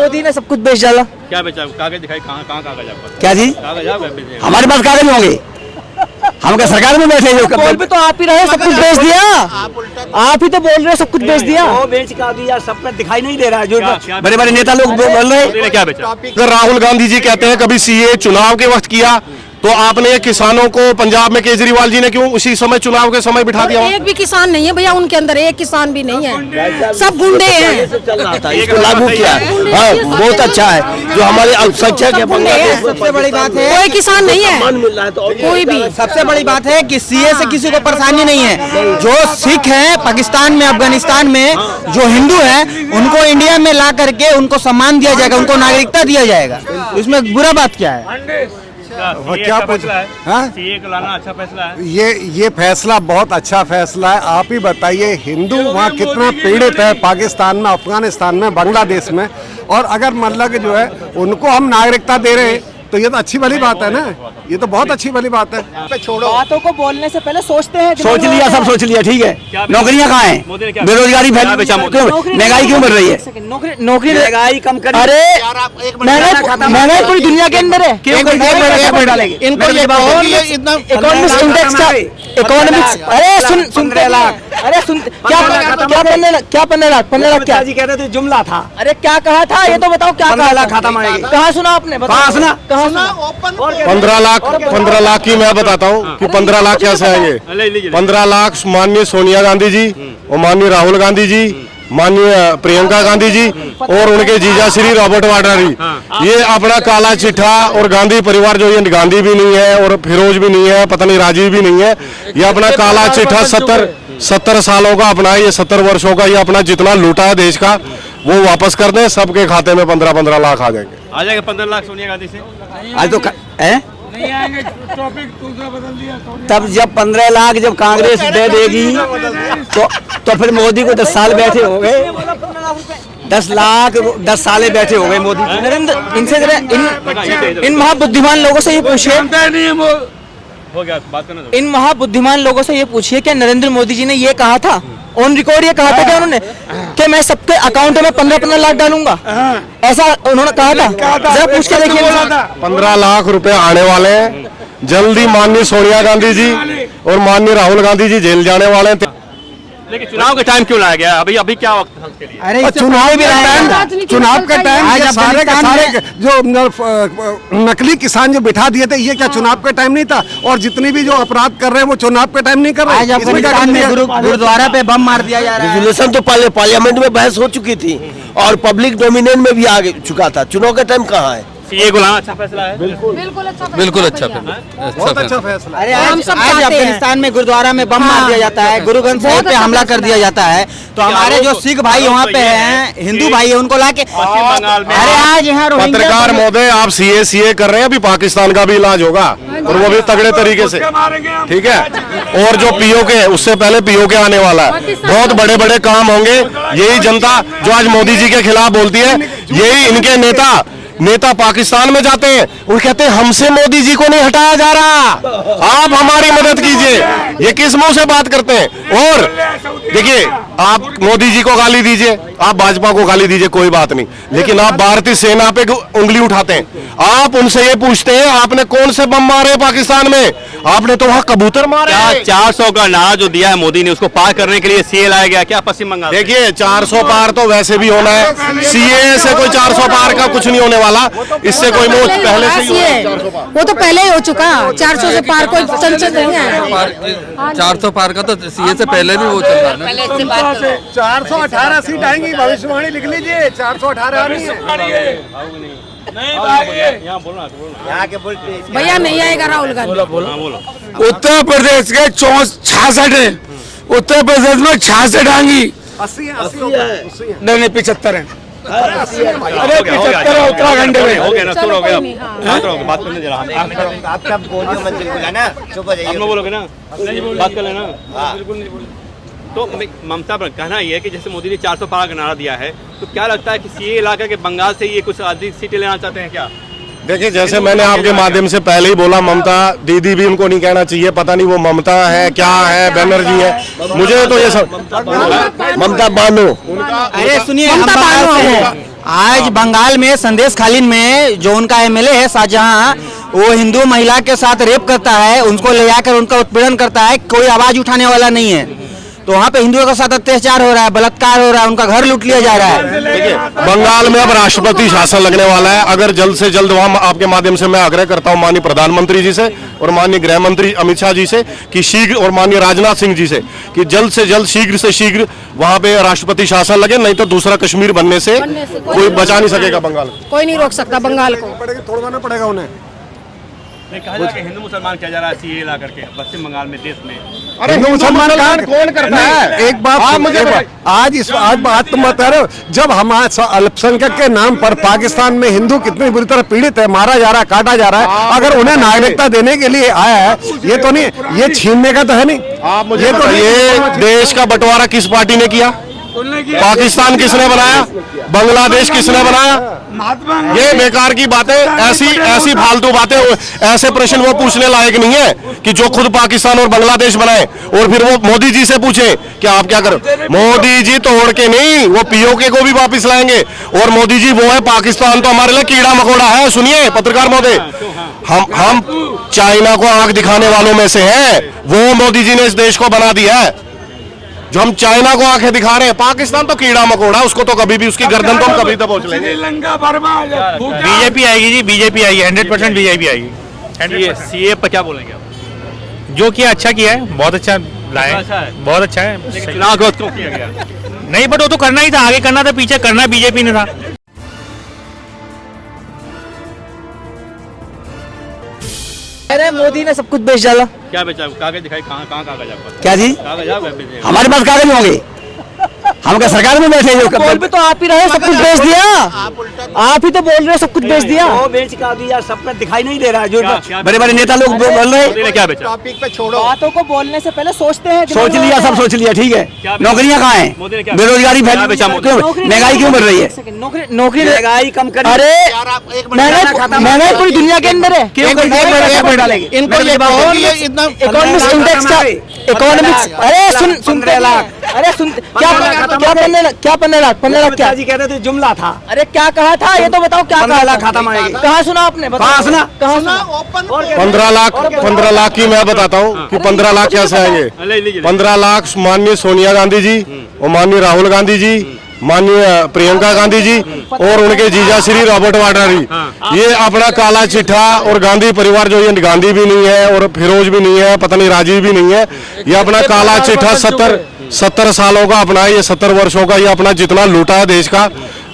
मोदी ने सब कुछ बेच डाला। क्या बेचा? कागज दिखाई, कहाँ कागज आपका? क्या जी? कागज आप हमारे पास कागज होंगे, हम क्या सरकार में बैठे? बोल भी तो आप ही रहे, सब कुछ बेच दिया। आप ही तो बोल रहे हो सब कुछ बेच दिया। वो बेच का दिया, सब पे दिखाई नहीं दे रहा है। जो बड़े बड़े नेता लोग बोल रहे हैं। क्या बेचा? अगर राहुल गांधी जी कहते हैं कभी सीए चुनाव के वक्त किया, तो आपने किसानों को पंजाब में केजरीवाल जी ने क्यों उसी समय चुनाव के समय बिठा दिया? एक भी किसान नहीं है भैया उनके अंदर, एक किसान भी नहीं है, सब गुंडे हैं। इसको लागू किया, हाँ बहुत अच्छा है। जो हमारे अल्पसंख्यक है, सबसे बड़ी बात है कोई किसान नहीं है, कोई भी। सबसे बड़ी बात है कि सीए से किसी को परेशानी नहीं है। जो सिख है पाकिस्तान में, अफगानिस्तान में, जो हिंदू है, उनको इंडिया में ला करके उनको सम्मान दिया जाएगा, उनको नागरिकता दिया जाएगा। इसमें बुरा बात क्या है? क्या फैसला है? सीए को लाना अच्छा फैसला है? ये फैसला बहुत अच्छा फैसला है। आप ही बताइए, हिंदू वहाँ कितना पीड़ित है, पाकिस्तान में, अफगानिस्तान में, बांग्लादेश में, और अगर मतलब कि जो है उनको हम नागरिकता दे रहे हैं, तो ये तो अच्छी वाली बात है ना। ये तो बहुत अच्छी वाली बात है। छोड़ो, बातों को बोलने से पहले सोचते हैं। सोच लिया, सब सोच लिया, ठीक है। नौकरियां कहाँ हैं? बेरोजगारी महंगाई क्यों बढ़ रही है? नौकरी महंगाई कम कर। अरे महंगाई पूरी दुनिया के अंदर है। इनको इकोनॉमिक्स इंडेक्स का इकोनॉमिक्स, अरे सुन अरे सुन, क्या 15 लाख क्या जी कहते थे? जुमला था। अरे क्या कहा था ये तो बताओ, क्या 15 लाख खाता मांगेगी? कहाँ सुना आपने? कहाँ सुना? 15 लाख की मैं बताता हूँ कि 15 लाख कैसे आएंगे। 15 लाख माननीय सोनिया गांधी जी और माननीय राहुल गांधी जी, माननीय प्रियंका गांधी जी और उनके जीजा श्री रॉबर्ट वाड्रा जी, ये अपना काला चिट्ठा, और गांधी परिवार जो ये गांधी भी नहीं है और फिरोज भी नहीं है, पता नहीं राजीव भी नहीं है, ये अपना काला चिट्ठा 70 सालों का अपना, ये 70 वर्षों का ये अपना जितना लूटा है देश का, वो वापस कर दें। सबके खाते में 15 लाख आ जाएंगे। आ जाएगा 15 लाख सोनिया गांधी से? आज तो नहीं आएंगे, टॉपिक दूसरा बदल दिया। तब जब 15 लाख जब कांग्रेस दे देगी तो फिर मोदी को 10 साल बैठे हो गए, 10 साल बैठे हो गए मोदी। नरेंद्र, इनसे जरा इन महाबुद्धिमान लोगों से ये पूछिए, हो गया बात करना। इन महाबुद्धिमान लोगों से ये पूछिए कि नरेंद्र मोदी जी ने ये कहा था, ऑन रिकॉर्ड ये कहा था कि उन्होंने कि मैं सबके अकाउंट में 15 लाख डालूंगा, ऐसा उन्होंने कहा था? जरा पूछ के देखिए। 15 लाख रुपए आने वाले हैं जल्दी। माननीय सोनिया गांधी जी और माननीय राहुल गांधी जी जेल जाने वाले हैं। लेकिन चुनाव का टाइम क्यों लाया गया? अभी क्या वक्त है उसके लिए? अरे चुनाव का टाइम सारे के सारे जो नकली किसान जो बिठा दिए थे, ये क्या चुनाव का टाइम नहीं था? और जितनी भी जो अपराध कर रहे हैं वो चुनाव का टाइम नहीं कर रहे हैं। गुरुद्वारा पे बम मार दिया जा रहा है। रेजोल्यूशन तो पहले पार्लियामेंट में बहस हो चुकी थी और पब्लिक डोमिनेशन में भी आ चुका था। चुनाव का टाइम कहाँ है? सीए को लाना अच्छा फैसला है? बिल्कुल अच्छा बहुत अच्छा फैसला। अरे आज अफगानिस्तान में गुरुद्वारा में बम मार दिया जाता है, गुरु ग्रंथ साहिब पे हमला कर दिया जाता है, तो हमारे जो सिख भाई वहाँ पे हैं, हिंदू भाई है, उनको लाके अरे आज यहाँ पत्रकार महोदय, आप सीए कर रहे हैं, अभी पाकिस्तान का भी इलाज होगा और वो भी तगड़े तरीके से, ठीक है। और जो पीओके, उससे पहले पीओके आने वाला है, बहुत बड़े बड़े काम होंगे। यही जनता जो आज मोदी जी के खिलाफ बोलती है, यही इनके नेता पाकिस्तान में जाते हैं, वो कहते हैं हमसे मोदी जी को नहीं हटाया जा रहा, आप हमारी मदद कीजिए। ये किस मुंह से बात करते हैं? और देखिए, आप मोदी जी को गाली दीजिए, आप भाजपा को गाली दीजिए, कोई बात नहीं, लेकिन आप भारतीय सेना पे उंगली उठाते हैं। आप उनसे ये पूछते हैं आपने कौन से बम मारे पाकिस्तान में? आपने तो वहां कबूतर मारे। 400 का नारा जो दिया है मोदी ने, उसको पार करने के लिए सीए लाया गया क्या पश्चिम बंगाल? देखिए, 400 पार तो वैसे भी होना है, सीए से कोई 400 पार का कुछ नहीं होने वाला। इससे कोई मोच पहले से ही है, वो तो पहले ही हो चुका। 400 से पार कोई चंचल नहीं है। 400 पार का तो सीए से पहले भी वो चल रहा है। 418 सीट आएंगी, भविष्यवाणी लिख लीजिए। 418 आ रही है। भैया नहीं आएगा राहुल गांधी। उत्तर प्रदेश के 66 है, उत्तर प्रदेश में 66 आएंगी। 80 नहीं 75 है। अरे 75 उत्तराखंड में हो गया ना, हो गया। बात करने जरा, आप सब बोलियो मत बिल्कुल, है ना, चुप हो जाइए। आप लोग बोलोगे ना, बात कर लेना। बिल्कुल नहीं बोलो। तो ममता पर कहना ये है कि जैसे मोदी ने 400 पार का नारा दिया है, तो क्या लगता है कि सीए इलाका के बंगाल से ये कुछ अधिक सीटें लेना चाहते हैं क्या? देखिए, जैसे मैंने आपके माध्यम से पहले ही बोला, ममता दीदी भी उनको नहीं कहना चाहिए, पता नहीं वो ममता है क्या है, बनर्जी है, मुझे तो ये सब ममता बानो। अरे सुनिए, आज बंगाल में संदेश खालिन में जो उनका एमएलए है शाहजहां, वो हिंदू महिला के साथ रेप करता है, उनको ले जाकर उनका उत्पीड़न करता है, कोई आवाज उठाने वाला नहीं है। तो वहाँ पे हिंदुओं के साथ अत्याचार हो रहा है, बलात्कार हो रहा है, उनका घर लूट लिया जा रहा है। देखिए, बंगाल में अब राष्ट्रपति शासन लगने वाला है। अगर जल्द से जल्द वहाँ आपके माध्यम से मैं आग्रह करता हूँ माननीय प्रधानमंत्री जी से और माननीय गृह मंत्री अमित शाह जी से कि शीघ्र, और माननीय राजनाथ सिंह जी से कि जल्द से जल्द शीघ्र से शीघ्र वहाँ पे राष्ट्रपति शासन लगे, नहीं तो दूसरा कश्मीर बनने से कोई बचा नहीं सकेगा बंगाल को। कोई नहीं रोक सकता बंगाल को। तोड़वाना पड़ेगा उन्हें। नहीं, कहा जा रहा है कि हिंदू मुसलमान किया जा रहा है सीए ला करके पश्चिम बंगाल में, देश में। अरे हिंदू मुसलमान कौन करता है? एक बात आज बात तो मत करो। जब हमारे अल्पसंख्यक के नाम पर पाकिस्तान में हिंदू कितनी बुरी तरह पीड़ित है, मारा जा रहा है, काटा जा रहा है, अगर उन्हें नागरिकता देने के लिए आया है, ये तो नहीं, ये छीनने का तो है नहीं। आप मुझे ये देश का बंटवारा किस पार्टी ने किया? पाकिस्तान किसने बनाया? बांग्लादेश किसने बनाया? ये बेकार की बातें, ऐसी फालतू बातें, ऐसे प्रश्न वो पूछने लायक नहीं है कि जो खुद पाकिस्तान और बांग्लादेश बनाए और फिर वो मोदी जी से पूछे कि आप क्या करो। मोदी जी तोड़ के नहीं, वो पीओके को भी वापस लाएंगे। और मोदी जी वो है, पाकिस्तान तो हमारे लिए कीड़ा मकोड़ा है। सुनिए पत्रकार महोदय, हम चाइना को आंख दिखाने वालों में से हैं। वो मोदी जी ने इस देश को बना दिया है, जो हम चाइना को आंखें दिखा रहे हैं। पाकिस्तान तो कीड़ा मकोड़ा, उसको तो कभी भी, उसकी गर्दन तो हम कभी दबोच लेंगे। बीजेपी आएगी जी, बीजेपी आएगी, 100% बीजेपी आएगी। सीए पर क्या बोलेंगे आप? जो किया अच्छा किया है, बहुत अच्छा लाए, बहुत अच्छा है। चुनाव को क्यों किया गया? नहीं, बट वो तो करना ही था, आगे करना था, पीछे करना बीजेपी ने था। अरे मोदी ने सब कुछ बेच डाला। क्या बेचा? कागज दिखाई, कहाँ कागज आपका? क्या जी? कागज आप हमारे पास कागज होंगे, हम क्या सरकार में बैठे हैं? बोल भी तो आप ही रहे, सब कुछ बेच दिया। आप ही तो बोल रहे हो सब कुछ बेच दिया। वो बेच का दिया, सब पे दिखाई नहीं दे रहा है। जो बड़े बड़े नेता लोग बोल रहे हैं, क्या बेचा? टॉपिक पे छोड़ो, बातों को बोलने से पहले सोचते हैं। सोच लिया, सब सोच लिया, ठीक है। नौकरियां कहाँ हैं? बेरोजगारी फैल, महंगाई क्यों बढ़ रही है? नौकरी महंगाई कम कर। अरे महंगाई पूरी दुनिया के अंदर है, क्यों डालेंगे? इकोनॉमिक्स इंडेक्स का, इकोनॉमिक्स, अरे सुन 15 लाख, अरे सुन क्या 15 लाख 15 लाख क्या जी कहते थे? जुमला था। अरे क्या कहा था ये तो बताओ, क्या कहा? खत्म आएगी। कहाँ सुना आपने? कहाँ सुना? 15 लाख की मैं बताता हूँ कि 15 लाख कैसे आएंगे। 15 लाख माननीय सोनिया गांधी जी और माननीय राहुल गांधी जी, माननीय प्रियंका गांधी जी और उनके जीजा श्री रॉबर्ट वाड्रा जी, ये अपना काला चिट्ठा, और गांधी परिवार जो, ये गांधी भी नहीं है और फिरोज भी नहीं है, पता नहीं राजीव भी नहीं है, ये अपना काला चिट्ठा 70 सालों का अपना, ये 70 वर्षों का, ये अपना जितना लूटा है देश का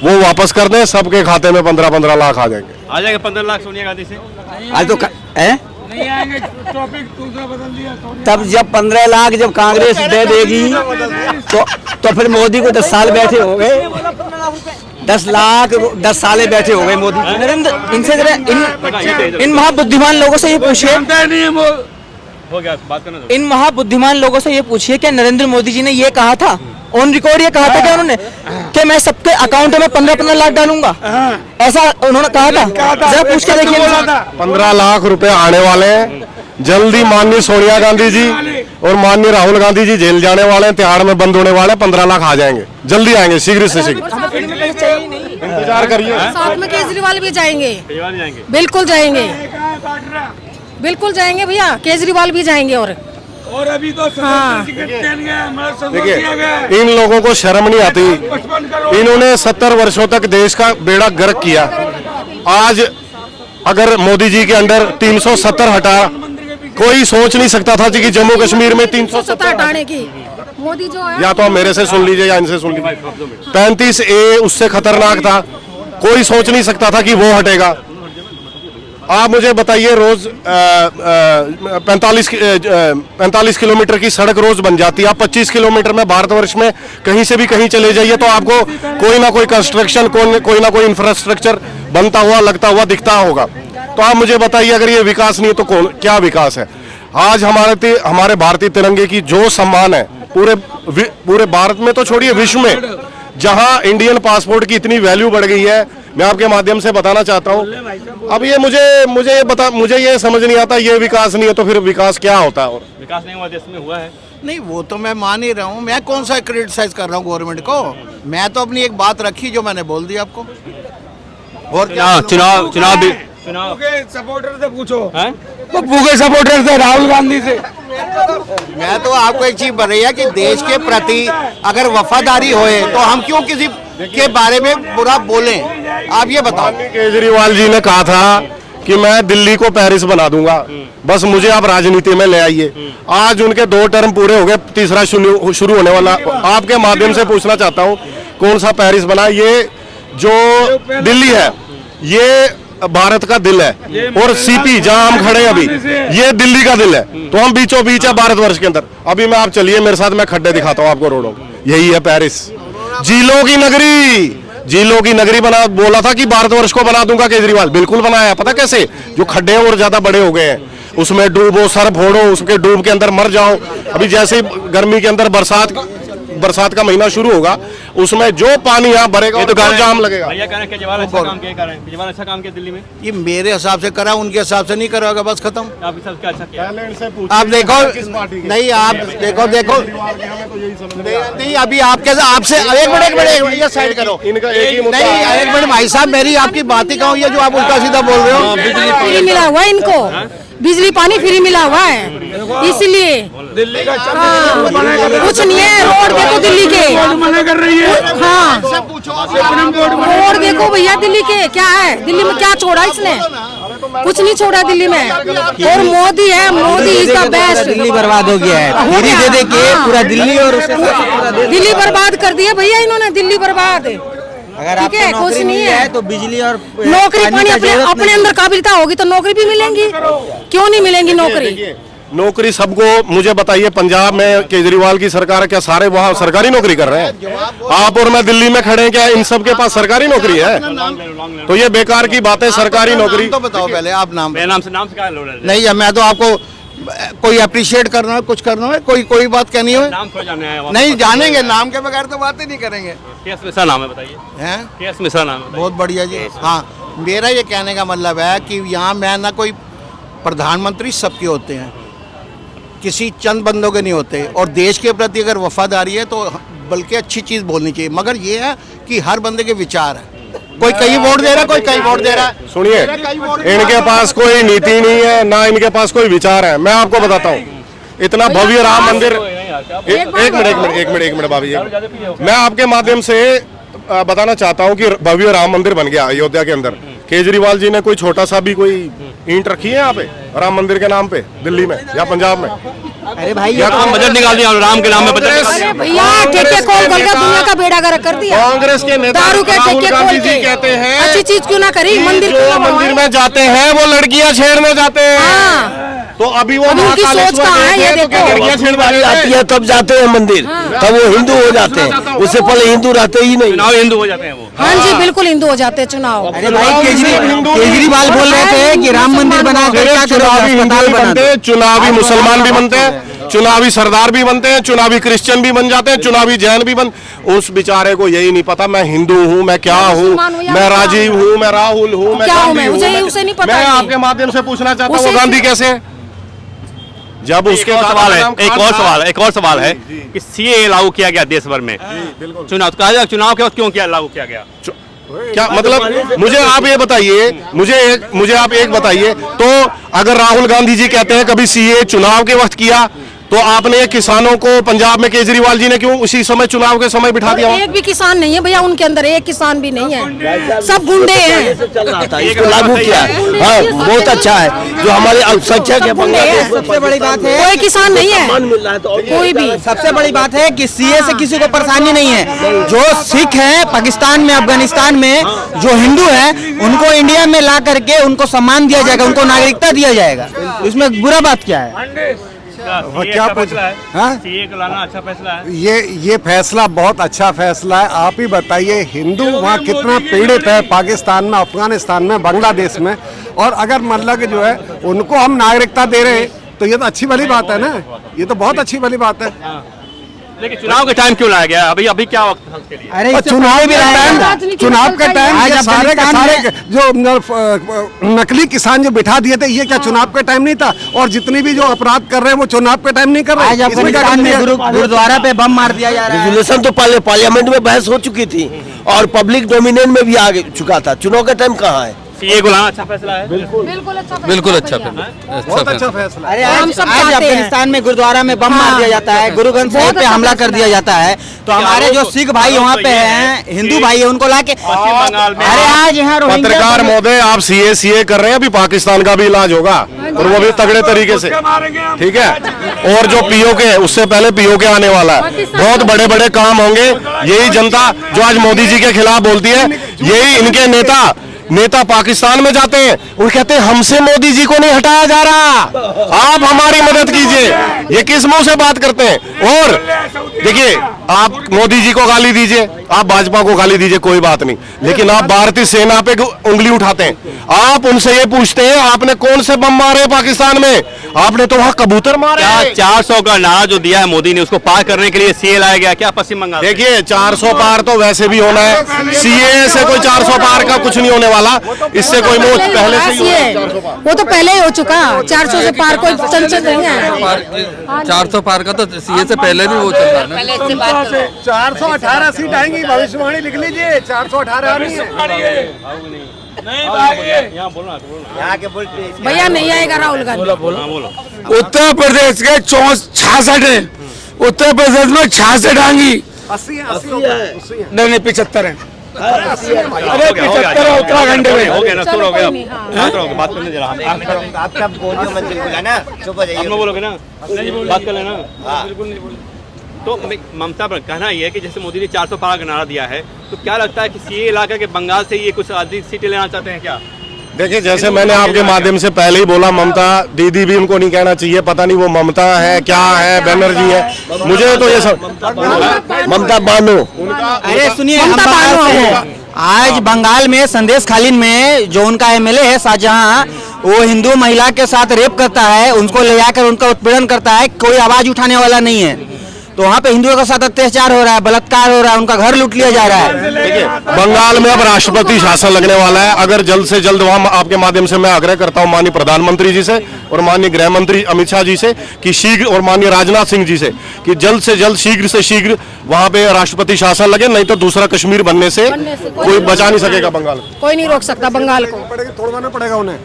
वो वापस कर दें। सबके खाते में 15-15 लाख आ जाएंगे। आ जाएगा 15 लाख सोनिया गांधी से। आज तो नहीं आएंगे, टॉपिक दूसरा बदल दिया। तब जब 15 लाख जब कांग्रेस दे देगी तो फिर मोदी को 10 साल बैठे हो गए, 10 लाख 10 साल बैठे हो गए मोदी। नरेंद्र, इनसे इन महाबुद्धिमान लोगों से ये पूछिए, हो गया बात करना तो। इन महाबुद्धिमान लोगों से ये पूछिए कि नरेंद्र मोदी जी ने ये कहा था, ऑन रिकॉर्ड ये कहा था कि उन्होंने कि मैं सबके अकाउंट में 15-15 लाख डालूंगा, ऐसा उन्होंने कहा था? जरा पूछ के देखिए। 15 लाख रुपए आने वाले हैं जल्दी। माननीय सोनिया गांधी जी और माननीय राहुल गांधी जी जेल जाने वाले हैं, तिहाड़ में बंद होने वाले, 15 लाख आ जाएंगे, जल्दी आएंगे, शीघ्र से शीघ्र। इंतजार करिए। साथ में केजरीवाल भी जाएंगे, बिल्कुल जाएंगे, बिल्कुल जाएंगे भैया, केजरीवाल भी जाएंगे। और अभी तो देखिए, इन लोगों को शर्म नहीं आती। इन्होंने 70 वर्षों तक देश का बेड़ा गर्क किया। आज अगर मोदी जी के अंडर 370 हटा, कोई सोच नहीं सकता था कि जम्मू कश्मीर में 370 हटाने की। मोदी जो है, या तो आप मेरे से सुन लीजिए या इनसे सुन लीजिए। 35A उससे खतरनाक था, कोई सोच नहीं सकता था कि वो हटेगा। आप मुझे बताइए, रोज 45 किलोमीटर की सड़क रोज बन जाती है। आप 25 किलोमीटर में भारतवर्ष में कहीं से भी कहीं चले जाइए तो आपको कोई ना कोई कंस्ट्रक्शन, कोई ना कोई इंफ्रास्ट्रक्चर बनता हुआ, लगता हुआ दिखता होगा। तो आप मुझे बताइए, अगर ये विकास नहीं है तो क्या विकास है? आज हमारे भारतीय तिरंगे की जो सम्मान है पूरे भारत में तो छोड़िए, विश्व में, जहां इंडियन पासपोर्ट की इतनी वैल्यू बढ़ गई है, मैं आपके माध्यम से बताना चाहता हूं। अब ये मुझे ये समझ नहीं आता, ये विकास नहीं है तो फिर विकास क्या होता है? और विकास नहीं हुआ, देश में हुआ है। नहीं वो तो मैं मान ही रहा हूँ, मैं कौन सा क्रिटिसाइज कर रहा हूँ गवर्नमेंट को। मैं तो अपनी एक बात रखी जो मैंने बोल दी आपको। और चुनाव के सपोर्टर से पूछो, पप्पू के सपोर्टर से, राहुल गांधी से। मैं तो आपको एक चीज बता रही है कि देश के प्रति अगर वफादारी होए तो हम क्यों किसी के बारे में बुरा बोलें। आप ये बताओ। केजरीवाल जी ने कहा था कि मैं दिल्ली को पेरिस बना दूंगा, बस मुझे आप राजनीति में ले आइए। आज उनके 2 टर्म पूरे हो गए, तीसरा शुरू होने वाला। आपके माध्यम से पूछना चाहता हूं कौन सा पेरिस बना। ये जो दिल्ली है ये भारत का दिल है, और सीपी जहां हम खड़े हैं अभी ये दिल्ली का दिल है, तो हम बीचों बीच है भारतवर्ष के अंदर। अभी मैं आप चलिए मेरे साथ, मैं खड्डे दिखाता हूँ आपको रोडों। यही है पेरिस, झीलों की नगरी। झीलों की नगरी बना, बोला था कि भारतवर्ष को बना दूंगा केजरीवाल, बिल्कुल बनाया। पता कैसे? जो खड्डे हैं और ज्यादा बड़े हो गए हैं, उसमें डूबो, सर फोड़ो, उसके डूब के अंदर मर जाओ। अभी जैसे गर्मी के अंदर बरसात का महीना शुरू होगा, उसमें जो पानी यहाँ भरेगा ये तो जाम लगेगा। भैया कह रहे हैं केजरीवाल अच्छा काम किया, केजरीवाल अच्छा काम किया दिल्ली में। ये मेरे हिसाब से करा, उनके हिसाब से नहीं करा होगा, बस खत्म। आप हिसाब से क्या अच्छा किया? आप देखो, नहीं आप देखो नहीं अभी आपके आपसे एक मिनट ये साइड करो। इनका एक ही मुद्दा नहीं एक मिनट भाई साहब, मेरी आपकी बात ही कहूँ, ये जो आप उल्टा सीधा बोल रहे हो। फ्री मिला हुआ है इनको, बिजली पानी फ्री मिला हुआ है, इसलिए दिल्ली का कुछ नहीं है। रोड देखो दिल्ली के, मना कर रही है। हाँ रोड देखो भैया दिल्ली के, क्या है दिल्ली में, क्या छोड़ा इसने? कुछ नहीं छोड़ा दिल्ली में। और मोदी है, Modi is the best. Delhi बर्बाद हो गया है, दे दे के पूरा दिल्ली और दिल्ली बर्बाद कर दिया भैया इन्होंने, दिल्ली बर्बाद। अगर आपको ठीक है, कुछ नौकरी नहीं मिल है जाए तो बिजली और नौकरी पानी अपने अंदर काबिलियत होगी तो नौकरी भी मिलेंगी, क्यों नहीं मिलेंगी नौकरी? नौकरी सबको। मुझे बताइए, पंजाब में केजरीवाल की सरकार, क्या सारे वहाँ सरकारी नौकरी कर रहे हैं? आप और मैं दिल्ली में खड़े हैं, क्या इन सब के पास सरकारी नौकरी है? तो ये बेकार की बात है, सरकारी नौकरी। तो बताओ पहले आप नाम। मेरे नाम से क्या नहीं है, मैं तो आपको कोई अप्रिशिएट करना है, कुछ करना है, कोई बात कहनी है, नाम थोड़ा जानना है। नहीं जानेंगे, नाम के बगैर तो बात ही नहीं करेंगे। केएस मिश्रा नाम है, बताइए। हैं? केएस मिश्रा नाम है। बहुत बढ़िया जी। हाँ, मेरा ये कहने का मतलब है कि यहाँ मैं ना कोई प्रधानमंत्री सबके होते हैं, किसी चंद बंदों के नहीं होते। और देश के प्रति अगर वफादारी है तो बल्कि अच्छी चीज़ बोलनी चाहिए, मगर ये है कि हर बंदे के विचार है। कोई कहीं वोट दे रहा है, कोई कहीं वोट दे रहा है। सुनिए, इनके पास कोई नीति नहीं है, ना इनके पास कोई विचार है। मैं आपको बताता हूँ, इतना भव्य राम मंदिर। एक मिनट भाभी जी, मैं आपके माध्यम से बताना चाहता हूँ कि भव्य राम मंदिर बन गया अयोध्या के अंदर। केजरीवाल जी ने कोई छोटा सा भी कोई ईंट रखी है यहाँ पे राम मंदिर के नाम पे, दिल्ली में या पंजाब में? अरे भाई या बजट निकाल दिया राम के नाम में बजट। भैया ठेके खोल खोल के दुनिया का बेड़ा गर्क कर दिया। कांग्रेस के नेता दारू के राहुल ठेके गांधी खोल जी के कहते हैं अच्छी चीज क्यों ना करी, मंदिर जो क्यों ना मंदिर बनवाए? में जाते हैं वो लड़कियां छेड़ने जाते हैं। हाँ। तो अभी वो अभी उनकी सोच महाकालेश्वर कहाँ है, गए ये थे, तो क्या देखो। लड़कियां छेड़वाली आती है तब जाते हैं मंदिर, तब वो हिंदू हो जाते हैं, उससे पहले हिंदू रहते ही नहीं। चुनाव हिंदू हो जाते हैं वो। हाँ जी बिल्कुल हिंदू हो जाते हैं चुनाव। अरे भाई केजरीवाल बोल रहे थे कि राम मंदिर बना के क्या चुनावी हिंदू भी बनते हैं, चुनावी मुसलमान भी बनते हैं, चुनावी सरदार भी बनते हैं, चुनावी क्रिश्चियन भी बन जाते हैं, चुनावी जैन भी बन। उस बेचारे को यही नहीं पता मैं हिंदू हूँ, मैं क्या हूँ, मैं राजीव हूँ, मैं राहुल हूँ, मैं गांधी हूँ। उसे नहीं पता। मैं आपके माध्यम से पूछना चाहता हूँ, वो गांधी कैसे है? जब उसके सवाल है, एक और सवाल है कि सीए लागू किया गया देश भर में, चुनाव के वक्त क्यों किया लागू किया गया? क्या मतलब? मुझे आप ये बताइए, मुझे आप एक बताइए तो, अगर राहुल गांधी जी कहते हैं कभी सीए चुनाव के वक्त किया, तो आपने किसानों को पंजाब में केजरीवाल जी ने क्यों उसी समय चुनाव के समय बिठा दिया? एक भी किसान नहीं है भैया उनके अंदर, एक किसान भी नहीं है, सब गुंडे हैं। इसको लागू किया, हाँ बहुत अच्छा है। जो हमारे अल्पसंख्यक है बांग्लादेश, सबसे बड़ी बात है कोई किसान नहीं है, मिल रहा है तो कोई भी। सबसे बड़ी बात है कि सीए से किसी को परेशानी नहीं है। जो सिख है पाकिस्तान में, अफगानिस्तान में जो हिंदू है, उनको इंडिया में ला करके उनको सम्मान दिया जाएगा, उनको नागरिकता दिया जाएगा। इसमें बुरा बात क्या है? क्या फैसला है? सीए को लाना अच्छा फैसला है। ये फैसला बहुत अच्छा फैसला है। आप ही बताइए, हिंदू वहाँ कितना पीड़ित है, पाकिस्तान में, अफगानिस्तान में, बांग्लादेश में, और अगर मतलब कि जो है उनको हम नागरिकता दे रहे हैं तो ये तो अच्छी वाली बात है ना, ये तो बहुत अच्छी वाली बात है। लेकिन चुनाव के टाइम क्यों लाया गया? अभी अभी क्या वक्त है उसके लिए? और चुनाव के टाइम ये सारे के सारे जो नकली किसान जो बिठा दिए थे, ये क्या चुनाव का टाइम नहीं था? और जितनी भी जो अपराध कर रहे हैं वो चुनाव के टाइम नहीं कर रहे हैं। गुरुद्वारा पे बम मार दिया जा रहा है। रेजोल्यूशन तो पहले पार्लियामेंट में बहस हो चुकी थी और पब्लिक डोमिनेशन में भी आ चुका था। चुनाव का टाइम कहाँ है? ये गुलाम अच्छा फैसला है। बिल्कुल अच्छा बहुत अच्छा फैसला। अरे आज अफगानिस्तान में गुरुद्वारा में बम मार दिया जाता है, गुरु ग्रंथ साहिब पे हमला कर दिया जाता है, तो हमारे जो सिख भाई वहाँ पे हैं, हिंदू भाई है, उनको लाके पश्चिम बंगाल में अरे आज यहाँ पत्रकार महोदय, आप सीए कर रहे हैं, अभी पाकिस्तान का भी इलाज होगा और वो भी तगड़े तरीके से, ठीक है। और जो पीओके, उससे पहले पीओके आने वाला है, बहुत बड़े बड़े काम होंगे। यही जनता जो आज मोदी जी के खिलाफ बोलती है, यही इनके नेता पाकिस्तान में जाते हैं और कहते हैं हमसे मोदी जी को नहीं हटाया जा रहा, आप हमारी मदद कीजिए। ये किस मुंह से बात करते हैं? और देखिए, आप मोदी जी को गाली दीजिए, आप भाजपा को गाली दीजिए, कोई बात नहीं, लेकिन आप भारतीय सेना पे उंगली उठाते हैं। आप उनसे ये पूछते हैं आपने कौन से बम मारे पाकिस्तान में? आपने तो वहां कबूतर मारे। 400 का नारा जो दिया है मोदी ने, उसको पार करने के लिए सीए लाया गया क्या पश्चिम बंगाल? देखिए, 400 पार तो वैसे भी होना है, सीए से कोई 400 पार का कुछ नहीं होने वाला। इससे कोई मोच पहले से ही है, वो तो पहले ही हो चुका। 400 से पार कोई चंचल नहीं है। 400 पार का तो सीए से पहले भी वो चल रहा है ना। 418 सीट आएंगी, भविष्यवाणी लिख लीजिए। 418 नहीं है। भैया नहीं आएगा राहुल गांधी। उत्तर प्रदेश के 66 है, उत्तर प्रदेश में 66 आएंगी। 80 नहीं 75 है। अरे 75 उत्तराखंड में हो गया ना, हो गया। बात करने जरा आपका मंत्री बोला ना, चुप हो जाइए। आप बोलोगे ना, बात कर लेना। तो ममता पर कहना ये है कि जैसे मोदी ने 400 पार का नारा दिया है, तो क्या लगता है कि सीए इलाका के बंगाल से ये कुछ अधिक सीटें लेना चाहते हैं क्या? देखिए, जैसे मैंने आपके माध्यम से पहले ही बोला, ममता दीदी भी उनको नहीं कहना चाहिए, पता नहीं वो ममता है क्या है, बनर्जी है, मुझे तो ये सब ममता बानो। अरे सुनिए, आज बंगाल में संदेश खालिन में जो उनका एमएलए है शाहजहां, वो हिंदू महिला के साथ रेप करता है, उनको ले जाकर उनका उत्पीड़न करता है, कोई आवाज उठाने वाला नहीं है। तो वहाँ पे हिंदुओं के साथ अत्याचार हो रहा है, बलात्कार हो रहा है, उनका घर लूट लिया जा रहा है। देखिए, बंगाल में अब राष्ट्रपति शासन लगने वाला है। अगर जल्द से जल्द वहाँ, आपके माध्यम से मैं आग्रह करता हूँ माननीय प्रधानमंत्री जी से और माननीय गृह मंत्री अमित शाह जी से कि शीघ्र, और माननीय राजनाथ सिंह जी से कि जल्द से जल्द शीघ्र से शीघ्र वहाँ पे राष्ट्रपति शासन लगे, नहीं तो दूसरा कश्मीर बनने से कोई बचा नहीं सकेगा बंगाल को। कोई नहीं रोक सकता बंगाल को। तोड़वाना पड़ेगा उन्हें।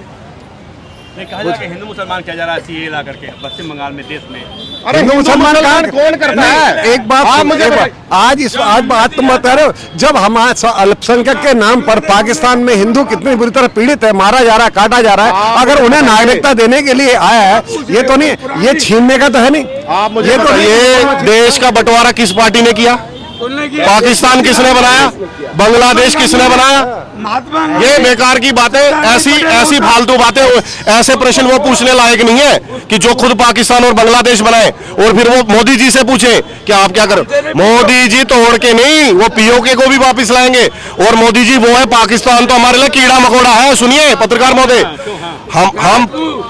कहा जाए कि हिंदू मुसलमान किया जा रहा है सीए ला करके पश्चिम बंगाल में, देश में। अरे हिंदू मुसलमान कौन करता है? एक बात आज बात तुम बता रहे हो, जब हमारे अल्पसंख्यक के नाम पर पाकिस्तान में हिंदू कितनी बुरी तरह पीड़ित है, मारा जा रहा है, काटा जा रहा है, अगर उन्हें नागरिकता देने के लिए आया है, ये तो नहीं, ये छीनने का तो है नहीं। आप मुझे ये देश का बंटवारा किस पार्टी ने किया? पाकिस्तान किसने बनाया? बांग्लादेश किसने बनाया? ये बेकार की बातें, ऐसी फालतू बातें, ऐसे प्रश्न वो पूछने लायक नहीं है कि जो खुद पाकिस्तान और बांग्लादेश बनाए और फिर वो मोदी जी से पूछे कि आप क्या करो। मोदी जी तोड़ के नहीं, वो पीओके को भी वापस लाएंगे। और मोदी जी वो है, पाकिस्तान तो हमारे लिए कीड़ा मकोड़ा है। सुनिए पत्रकार महोदय, हम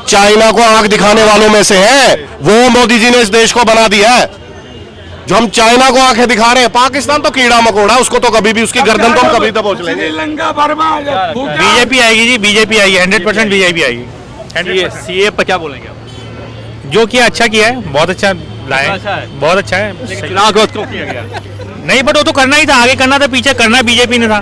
चाइना को आंख दिखाने वालों में से है, वो मोदी जी ने इस देश को बना दिया है। जो हम चाइना को आंखें दिखा रहे हैं, पाकिस्तान तो कीड़ा मकोड़ा, उसको तो कभी भी, उसकी गर्दन तो हम कभी दबोच लेंगे। बीजेपी आएगी जी, बीजेपी आएगी, 100% बीजेपी आएगी। सीए पर क्या बोलेंगे आप? जो किया अच्छा किया है, बहुत अच्छा लाया है, बहुत अच्छा है। चुनाव के वक्त क्यों किया गया? नहीं, बट वो तो करना ही था, आगे करना था, पीछे करना बीजेपी ने था।